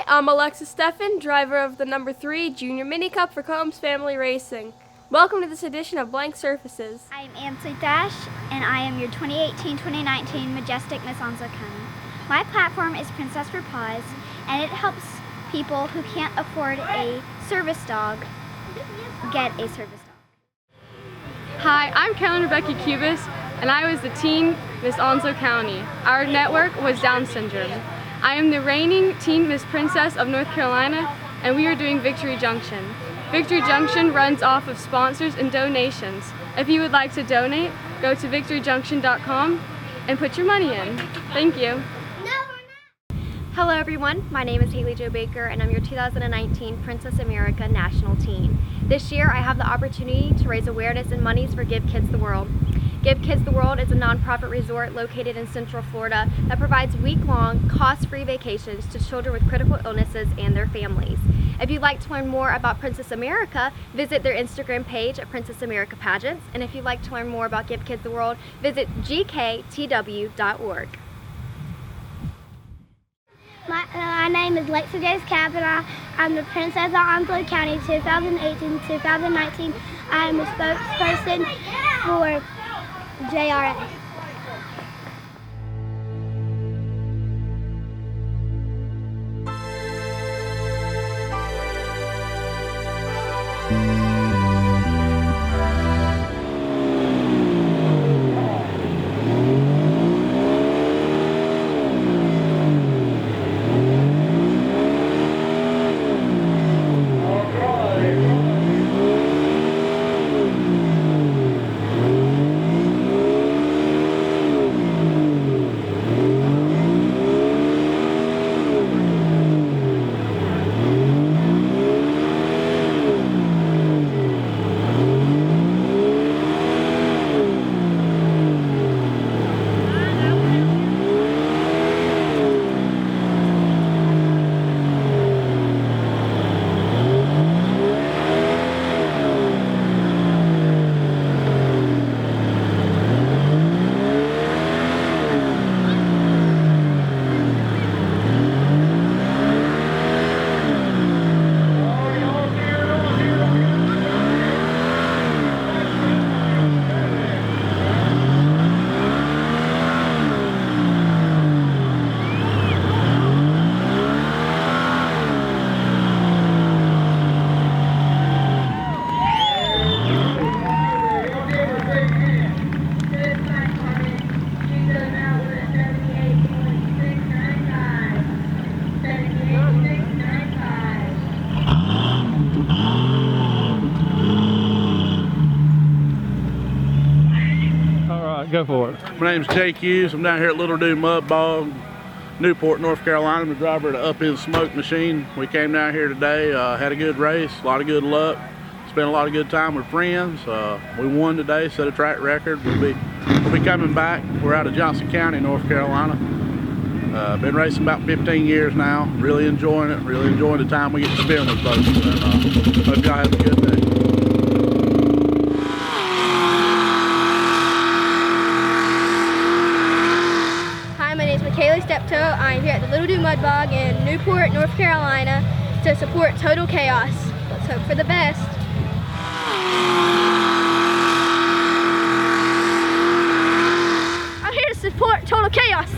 I'm Alexis Steffan, driver of the number 3 Junior Mini Cup for Combs Family Racing. Welcome to this edition of Blank Surfaces. I'm Ansleigh Thrash, and I am your 2018-2019 Majestic Miss Ansleigh County. My platform is Princess for Paws, and it helps people who can't afford a service dog get a service dog. Hi, I'm Kellen Rebecca Cubas, and I was the teen Miss Ansleigh County. Our network was Down syndrome. I am the reigning Teen Miss Princess of North Carolina, and we are doing Victory Junction. Victory Junction runs off of sponsors and donations. If you would like to donate, go to victoryjunction.com and put your money in. Thank you. Hello everyone, my name is Haleigh Jo Baker and I'm your 2019 Princess America National Teen. This year I have the opportunity to raise awareness and monies for Give Kids the World. Give Kids the World is a nonprofit resort located in Central Florida that provides week-long, cost-free vacations to children with critical illnesses and their families. If you'd like to learn more about Princess America, visit their Instagram page at Princess America Pageants, and if you'd like to learn more about Give Kids the World, visit gktw.org. My name is Lexi Cavanaugh. I'm the Princess of Ansleigh County 2018-2019. I am a spokesperson for JRA. Go for it. My name is Jake Hughes. I'm down here at Little Dude Mud Bog, Newport, North Carolina. I'm the driver of the Up In Smoke machine. We came down here today, had a good race, a lot of good luck, spent a lot of good time with friends. We won today, set a track record. We'll be coming back. We're out of Johnson County, North Carolina. Been racing about 15 years now. Really enjoying it. Really enjoying the time we get to spend with folks. And, hope y'all have a good day. I'm here at the Little Dude Mud Bog in Newport, North Carolina to support Total Chaos. Let's hope for the best. I'm here to support Total Chaos.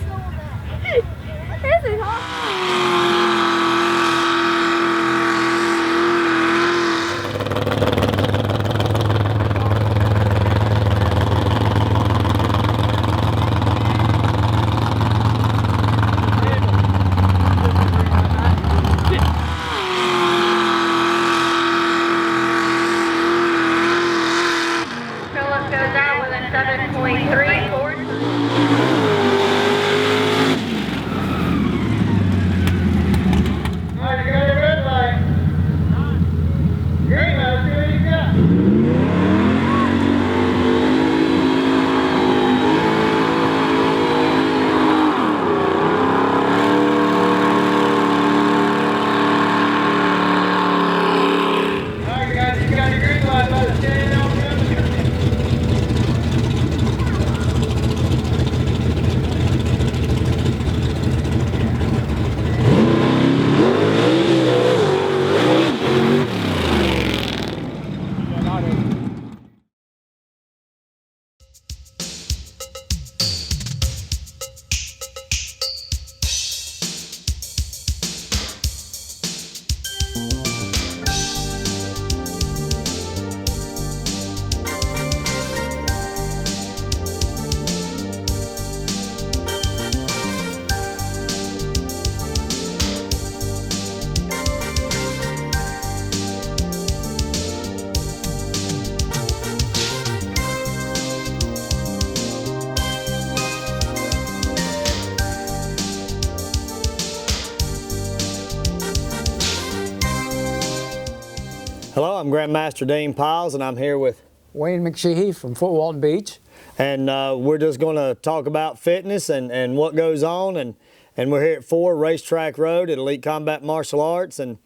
Hello, I'm Grandmaster Dean Pyles, and I'm here with Wayne McSheehy from Fort Walton Beach. and we're just going to talk about fitness and what goes on, and we're here at 4 Racetrack Road at Elite Combat Martial Arts, and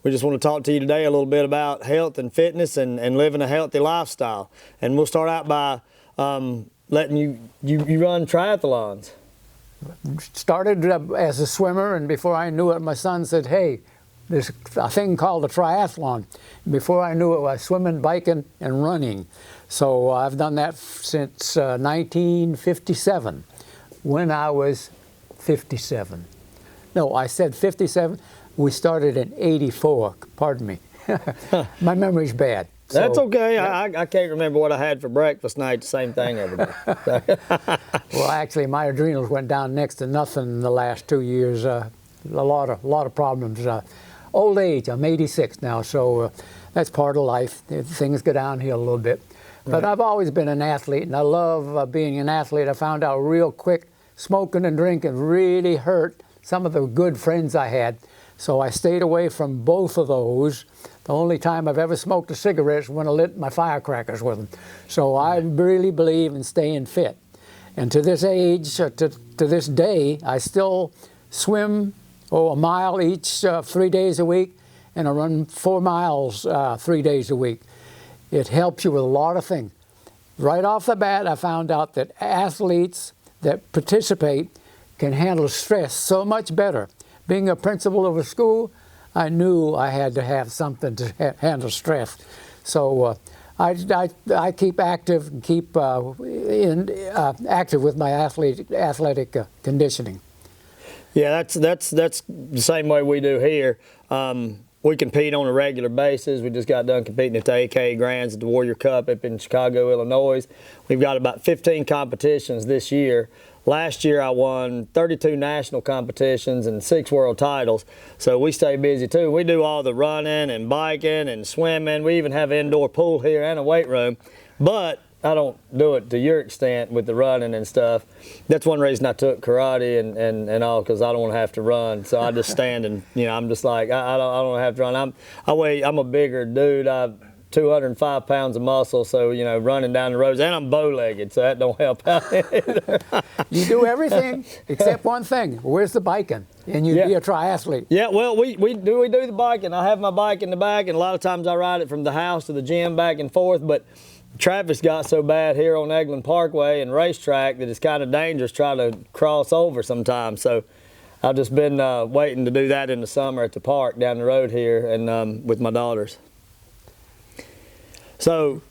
we just want to talk to you today a little bit about health and fitness and living a healthy lifestyle. And we'll start out by letting you run triathlons. Started as a swimmer, and before I knew it, my son said, hey, there's a thing called a triathlon. Before I knew it, I was swimming, biking, and running. So I've done that since 1957, when I was 57. No, I said 57. We started in 84, pardon me. My memory's bad. That's So, okay. yeah. I can't remember what I had for breakfast, and I ate the same thing every day. Well, actually, my adrenals went down next to nothing in the last 2 years. A lot of problems. Old age. I'm 86 now, so that's part of life. Things go downhill a little bit. But I've always been an athlete, and I love being an athlete. I found out real quick smoking and drinking really hurt some of the good friends I had. So I stayed away from both of those. The only time I've ever smoked a cigarette is when I lit my firecrackers with them. So I really believe in staying fit. And to this age, to this day, I still swim a mile each 3 days a week, and I run 4 miles 3 days a week. It helps you with a lot of things. Right off the bat, I found out that athletes that participate can handle stress so much better. Being a principal of a school, I knew I had to have something to handle stress. So I keep active and keep active with my athletic conditioning. Yeah, that's the same way we do here. We compete on a regular basis. We just got done competing at the AK Grands at the Warrior Cup up in Chicago, Illinois. We've got about 15 competitions this year. Last year I won 32 national competitions and 6 world titles, so we stay busy too. We do all the running and biking and swimming. We even have an indoor pool here and a weight room, but I don't do it to your extent with the running and stuff. That's one reason I took karate and all, because I don't want to have to run. So I just stand and, I'm just like, I don't have to run. I'm a bigger dude. I've 205 pounds of muscle, so, running down the roads, and I'm bow-legged, so that don't help out either. You do everything except one thing. Where's the biking? And you'd be a triathlete. Yeah, well, we do the biking. I have my bike in the back, and a lot of times I ride it from the house to the gym back and forth, but traffic's got so bad here on Eglin Parkway and Racetrack that it's kind of dangerous trying to cross over sometimes. So I've just been waiting to do that in the summer at the park down the road here and with my daughters. So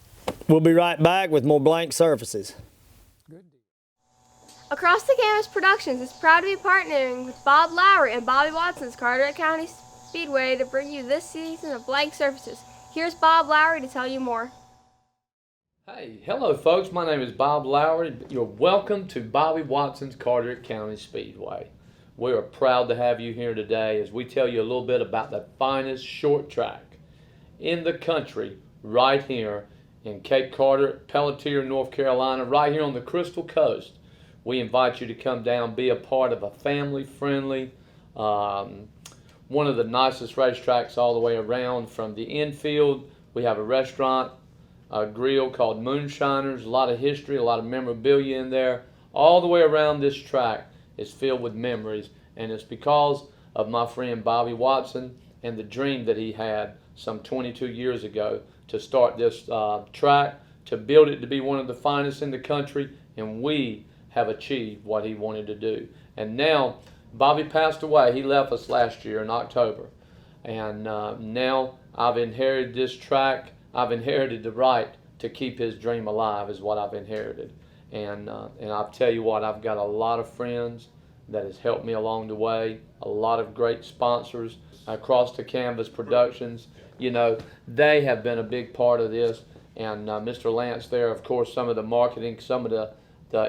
we'll be right back with more Blank Surfaces. Across the Campus Productions is proud to be partnering with Bob Lowery and Bobby Watson's Carteret County Speedway to bring you this season of Blank Surfaces. Here's Bob Lowery to tell you more. Hey, hello folks, my name is Bob Lowery. You're welcome to Bobby Watson's Carteret County Speedway. We are proud to have you here today as we tell you a little bit about the finest short track in the country right here in Cape Carteret, Pelletier, North Carolina, right here on the Crystal Coast. We invite you to come down, be a part of a family-friendly, one of the nicest racetracks all the way around. From the infield, we have a restaurant, a grill called Moonshiners, a lot of history, a lot of memorabilia in there. All the way around this track is filled with memories, and it's because of my friend Bobby Watson and the dream that he had some 22 years ago to start this track, to build it to be one of the finest in the country, and we have achieved what he wanted to do. And now, Bobby passed away. He left us last year in October. And now I've inherited this track. I've inherited the right to keep his dream alive is what I've inherited. And I'll tell you what, I've got a lot of friends that has helped me along the way, a lot of great sponsors across the Canvas Productions. They have been a big part of this. And Mr. Lance there, of course, some of the marketing, some of the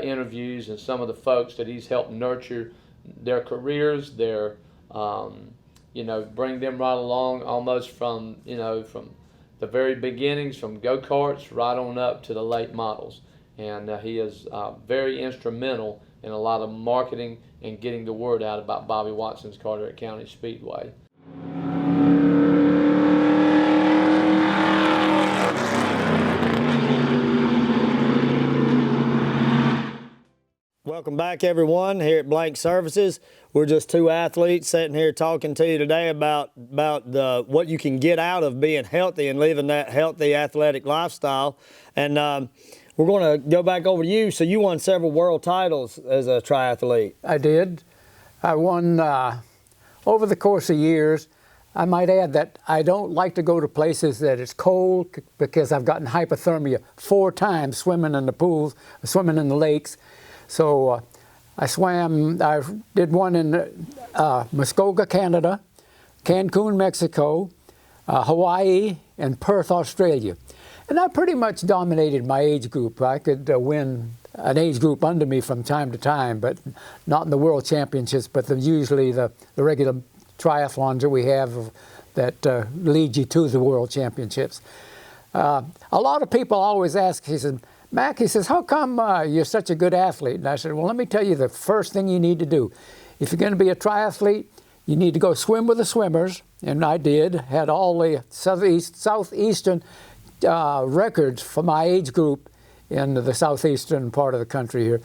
interviews, and some of the folks that he's helped nurture their careers, their, bring them right along almost from the very beginnings, from go-karts right on up to the late models. And he is very instrumental in a lot of marketing and getting the word out about Bobby Watson's Carteret County Speedway. Welcome back, everyone, here at Blank Services. We're just two athletes sitting here talking to you today about what you can get out of being healthy and living that healthy athletic lifestyle. And we're going to go back over to you. So you won several world titles as a triathlete. I did. I won over the course of years. I might add that I don't like to go to places that it's cold because I've gotten hypothermia 4 times swimming in the pools, swimming in the lakes. So I did one in Muskoka, Canada, Cancun, Mexico, Hawaii, and Perth, Australia. And I pretty much dominated my age group. I could win an age group under me from time to time, but not in the World Championships, but usually the regular triathlons that we have that lead you to the World Championships. A lot of people always ask, he said, Mac, he says, how come you're such a good athlete? And I said, well, let me tell you the first thing you need to do. If you're going to be a triathlete, you need to go swim with the swimmers, and I did, had all the southeastern records for my age group in the southeastern part of the country here.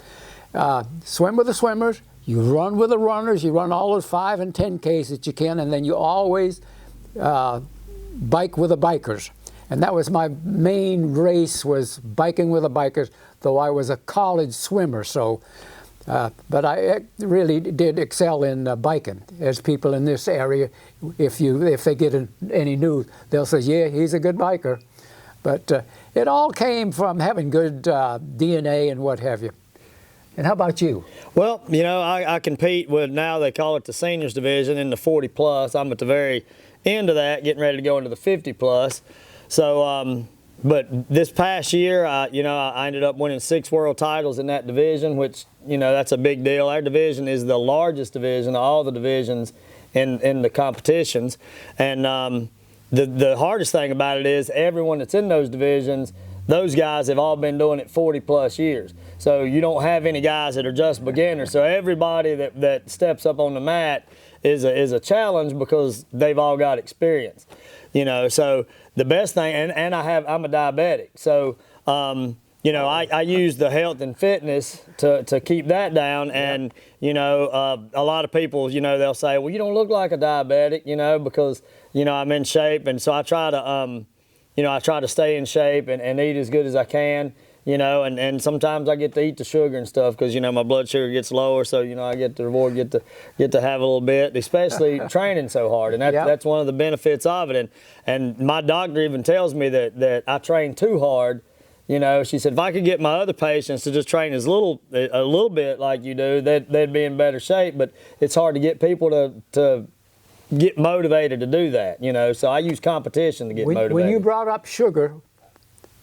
Swim with the swimmers, you run with the runners, you run all those 5 and 10Ks that you can, and then you always bike with the bikers. And that was my main race, was biking with the bikers, though I was a college swimmer. So, but I really did excel in biking. As people in this area, if they get any news, they'll say, yeah, he's a good biker. But it all came from having good DNA and what have you. And how about you? Well, you know, I compete with, now they call it the seniors division, in the 40 plus. I'm at the very end of that, getting ready to go into the 50 plus. So, but this past year, I ended up winning 6 world titles in that division, which, you know, that's a big deal. Our division is the largest division of all the divisions in the competitions. And the hardest thing about it is everyone that's in those divisions, those guys have all been doing it 40 plus years. So you don't have any guys that are just beginners. So everybody that steps up on the mat is a challenge because they've all got experience. You know, so the best thing, and I'm a diabetic. So, you know, I use the health and fitness to keep that down. And, you know, a lot of people, you know, they'll say, well, you don't look like a diabetic, you know, because, you know, I'm in shape. And so I try to stay in shape and eat as good as I can, you know, and sometimes I get to eat the sugar and stuff because, you know, my blood sugar gets lower. So, you know, I get to have a little bit, especially training so hard. And that's one of the benefits of it. And my doctor even tells me that I train too hard. You know, she said, if I could get my other patients to just train a little bit like you do, they'd be in better shape. But it's hard to get people to get motivated to do that, you know. So I use competition to get motivated. When you brought up sugar,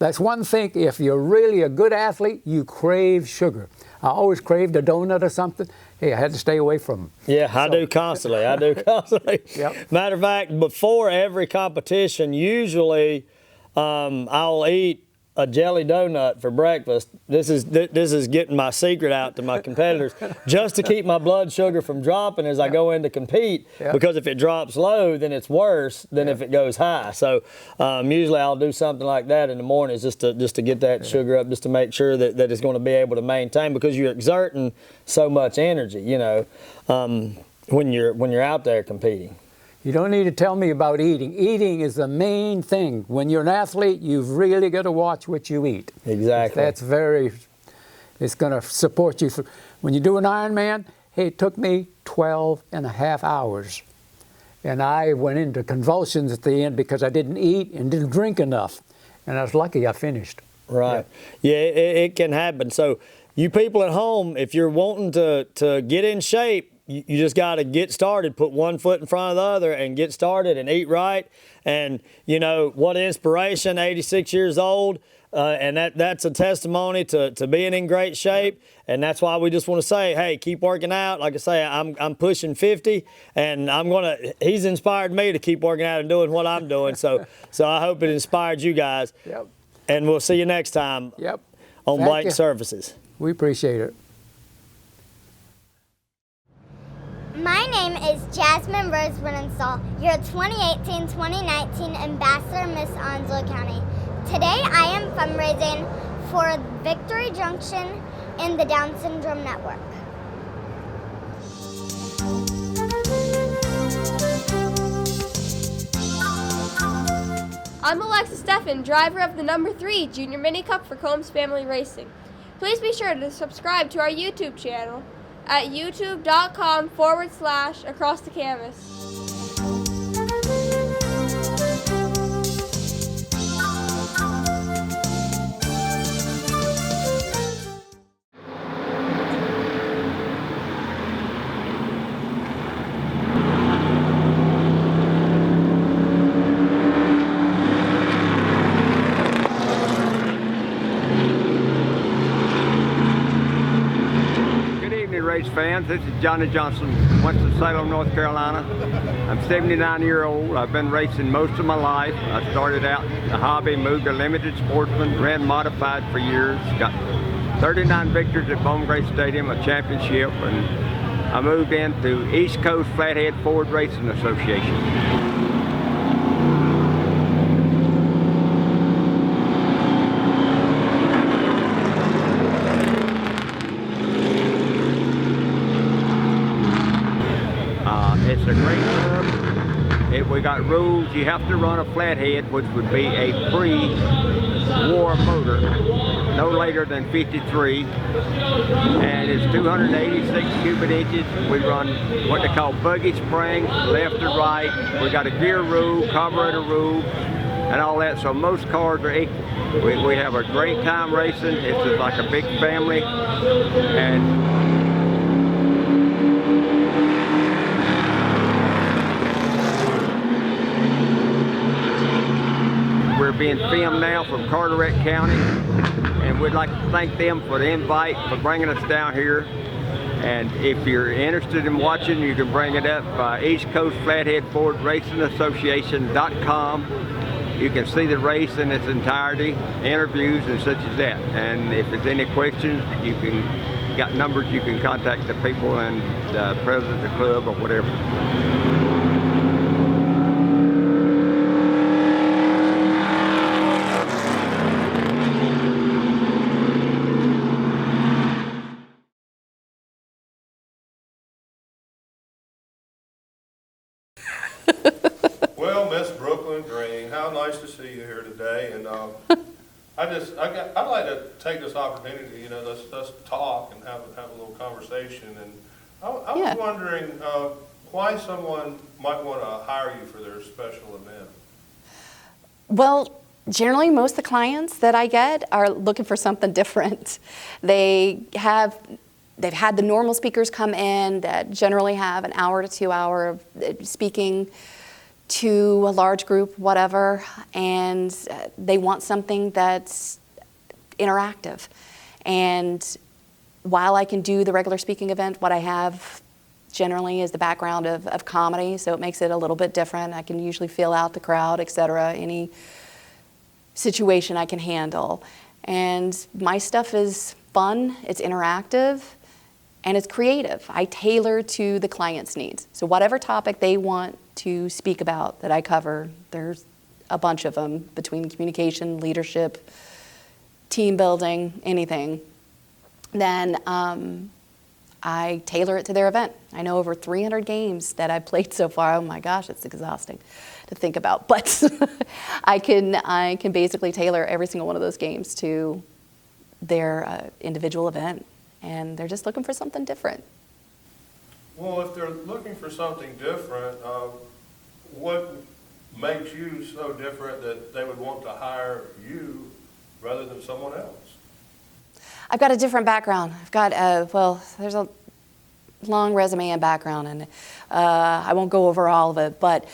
that's one thing. If you're really a good athlete, you crave sugar. I always craved a donut or something. Hey, I had to stay away from them. Yeah, I do constantly. Yep. Matter of fact, before every competition, usually I'll eat a jelly donut for breakfast. This is getting my secret out to my competitors, just to keep my blood sugar from dropping as I go in to compete. Because if it drops low, then it's worse than if it goes high. So usually I'll do something like that in the mornings just to get that sugar up, just to make sure that it's going to be able to maintain, because you're exerting so much energy, you know, when you're out there competing. You don't need to tell me about eating. Eating is the main thing. When you're an athlete, you've really got to watch what you eat. Exactly. It's going to support you. When you do an Ironman, hey, it took me 12 and a half hours. And I went into convulsions at the end because I didn't eat and didn't drink enough. And I was lucky I finished. Right. Yeah, it can happen. So you people at home, if you're wanting to get in shape, you just got to get started, put one foot in front of the other and get started and eat right. And, you know, what inspiration, 86 years old, and that's a testimony to being in great shape. And that's why we just want to say, hey, keep working out. Like I say, I'm pushing 50, and he's inspired me to keep working out and doing what I'm doing. So I hope it inspired you guys. Yep. And we'll see you next time on Blank Services. We appreciate it. My name is Jasmine Rose Brenenstuhl, your 2018-2019 Ambassador Miss Ansleigh County. Today I am fundraising for Victory Junction in the Down Syndrome Network. I'm Alexis Steffan, driver of the number 3 Junior Mini Cup for Combs Family Racing. Please be sure to subscribe to our YouTube channel at youtube.com/Across the Canvas. Race fans, this is Johnny Johnson, Winston-Salem, North Carolina. I'm 79-year-old. I've been racing most of my life. I started out a hobby, moved to limited sportsman, ran modified for years, got 39 victories at Bowman Gray Stadium, a championship, and I moved into East Coast Flathead Ford Racing Association. It's a great club. We got rules. You have to run a flathead, which would be a pre-war motor, no later than 53, and it's 286 cubic inches. We run what they call buggy springs, left to right. We got a gear rule, carburetor rule, and all that. So most cars are equal. We have a great time racing. It's just like a big family, and we're being filmed now from Carteret County, and we'd like to thank them for the invite, for bringing us down here. And if you're interested in watching, you can bring it up by East Coast Flathead Ford Racing Association.com. You can see the race in its entirety, interviews and such as that. And if there's any questions, you got numbers you can contact the people and the president of the club or whatever. Well, Miss Brooklyn Green, how nice to see you here today. And I'd like to take this opportunity, let's talk and have a little conversation. And I was wondering why someone might want to hire you for their special event. Well, generally most of the clients that I get are looking for something different. They've had the normal speakers come in that generally have an hour to 2 hour of speaking to a large group, whatever, and they want something that's interactive. And while I can do the regular speaking event, what I have generally is the background of comedy, so it makes it a little bit different. I can usually feel out the crowd, etc., any situation I can handle. And my stuff is fun, it's interactive, and it's creative. I tailor to the client's needs. So whatever topic they want to speak about that I cover, there's a bunch of them between communication, leadership, team building, anything. Then I tailor it to their event. I know over 300 games that I've played so far. Oh my gosh, it's exhausting to think about. But I can basically tailor every single one of those games to their individual event. And they're just looking for something different. Well, if they're looking for something different, what makes you so different that they would want to hire you rather than someone else? I've got a different background. I've got, there's a long resume and background, and I won't go over all of it, but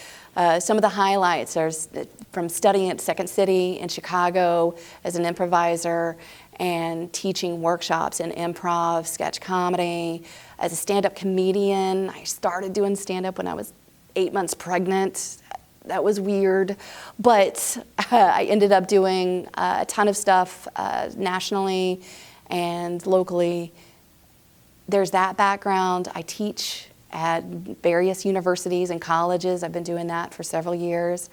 some of the highlights are from studying at Second City in Chicago as an improviser and teaching workshops in improv, sketch comedy. As a stand-up comedian, I started doing stand-up when I was 8 months pregnant. That was weird, but I ended up doing a ton of stuff nationally and locally. There's that background. I teach at various universities and colleges. I've been doing that for several years.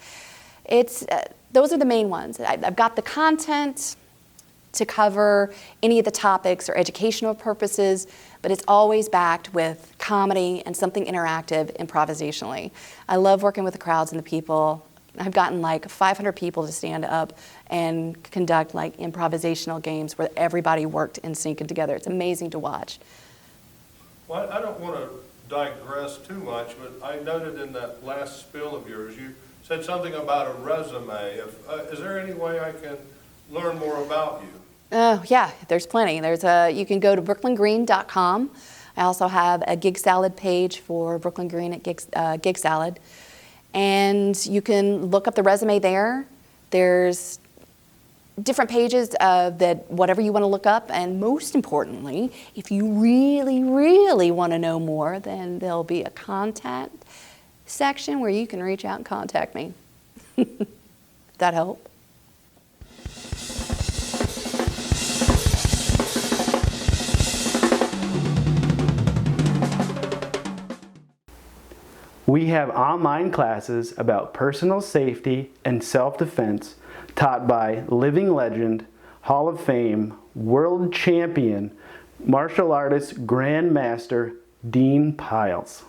Those are the main ones. I've got the content, to cover any of the topics or educational purposes, but it's always backed with comedy and something interactive improvisationally. I love working with the crowds and the people. I've gotten like 500 people to stand up and conduct like improvisational games where everybody worked in sync and together. It's amazing to watch. Well, I don't want to digress too much, but I noted in that last spiel of yours, you said something about a resume. Is there any way I can learn more about you? Yeah, there's plenty. You can go to brooklyngreen.com. I also have a gig salad page for Brooklyn Green at Gig Salad. And you can look up the resume there. There's different pages that whatever you want to look up. And most importantly, if you really, really want to know more, then there'll be a contact section where you can reach out and contact me. That help? We have online classes about personal safety and self-defense taught by living legend, Hall of Fame, world champion, martial artist, Grand Master, Dean Pyles.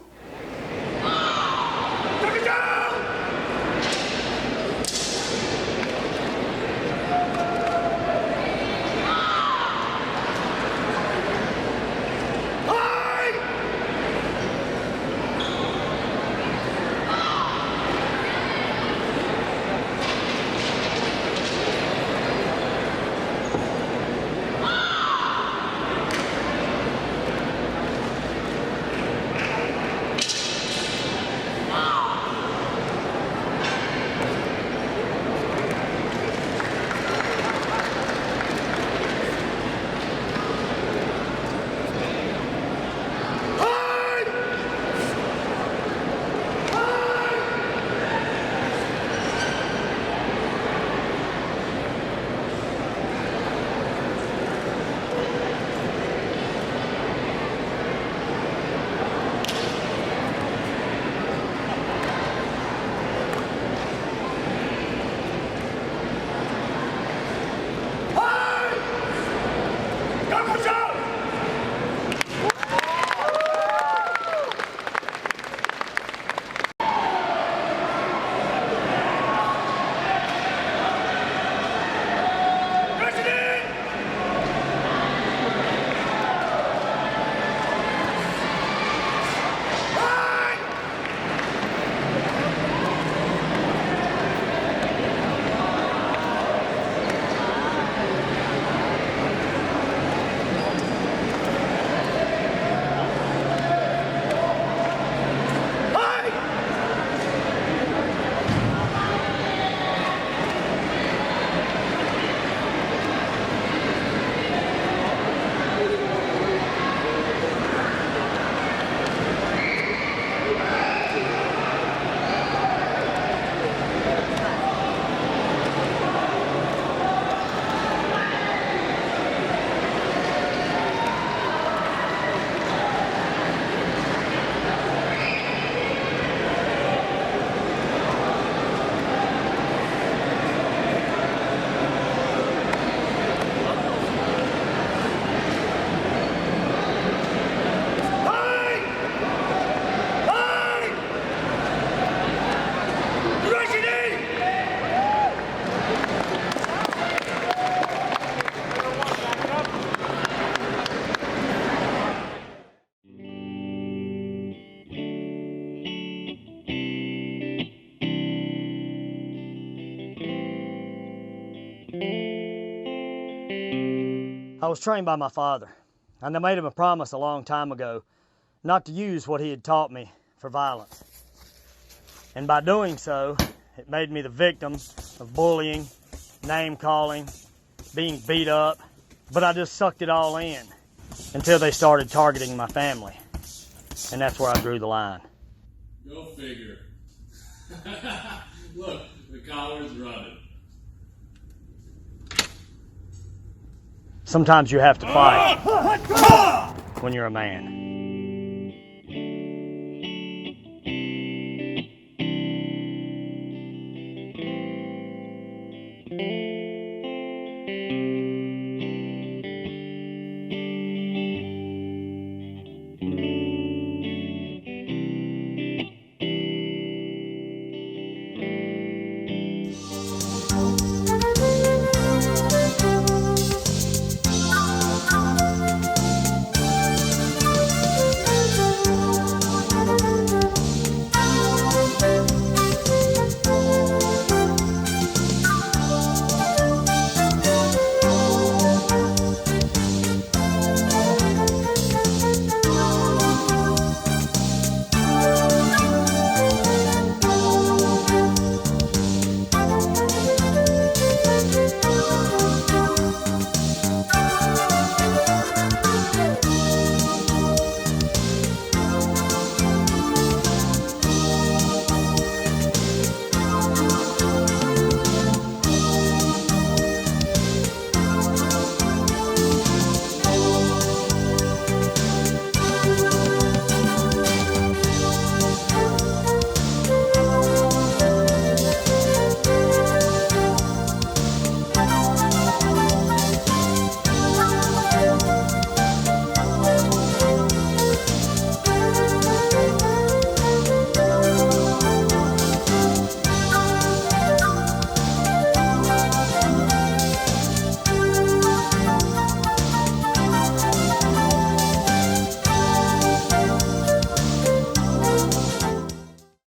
I was trained by my father, and I made him a promise a long time ago not to use what he had taught me for violence. And by doing so, it made me the victim of bullying, name-calling, being beat up, but I just sucked it all in until they started targeting my family. And that's where I drew the line. Go figure. Look, the collar's running. Sometimes you have to fight when you're a man.